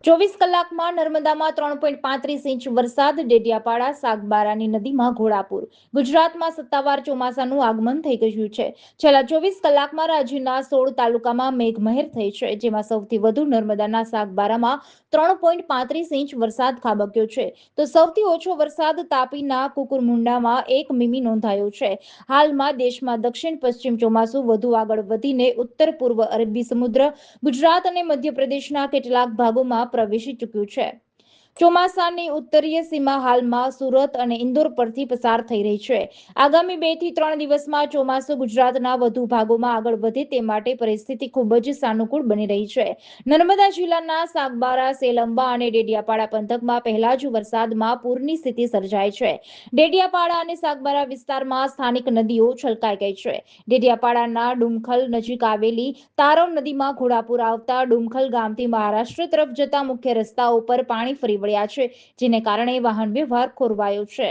24 કલાકમાં નર્મદામાં 3.35 ઇંચ વરસાદ, ડેડિયાપાડા સાગબારાની નદીમાં ઘોડાપૂર. ગુજરાતમાં સત્તાવાર ચોમાસાનું આગમન થઈ ગયું છે. છેલ્લા 24 કલાકમાં રાજ્યના 16 તાલુકામાં મેઘમહેર થઈ છે, જેમાં સૌથી વધુ નર્મદાના સાગબારામાં 3.35 ઇંચ વરસાદ ખાબક્યો છે, તો સૌથી ઓછો વરસાદ તાપીના કુકરમુંડામાં 1 મીમી નોંધાયો છે. હાલમાં દેશમાં દક્ષિણ પશ્ચિમ ચોમાસું વધુ આગળ વધીને ઉત્તર પૂર્વ અરબી સમુદ્ર, ગુજરાત અને મધ્યપ્રદેશના કેટલાક ભાગોમાં પ્રવેશી ચૂક્યું છે. ચોમાસાની ઉત્તરીય સીમા હાલમાં સુરત અને ઇન્દોર પરથી પસાર થઈ રહી છે. આગામી 2 થી 3 દિવસમાં ચોમાસું ગુજરાતના વધુ ભાગોમાં આગળ વધે તે માટે પરિસ્થિતિ ખૂબ જ સાનુકૂળ બની રહી છે. નર્મદા જિલ્લાના સાગબારા, સેલંબા અને ડેડિયાપાડા પંથકમાં પહેલા જ વરસાદમાં પૂરની સ્થિતિ સર્જાઈ છે. ડેડિયાપાડા અને સાગબારા વિસ્તારમાં સ્થાનિક નદીઓ છલકાઈ ગઈ છે. ડેડિયાપાડાના ડુમખલ નજીક આવેલી તારવ નદીમાં ઘોડાપૂર આવતા ડુમખલ ગામથી મહારાષ્ટ્ર તરફ જતા મુખ્ય રસ્તાઓ પર પાણી ફરી વળ્યા છે, જેને કારણે વાહન વ્યવહાર ખોરવાયો છે.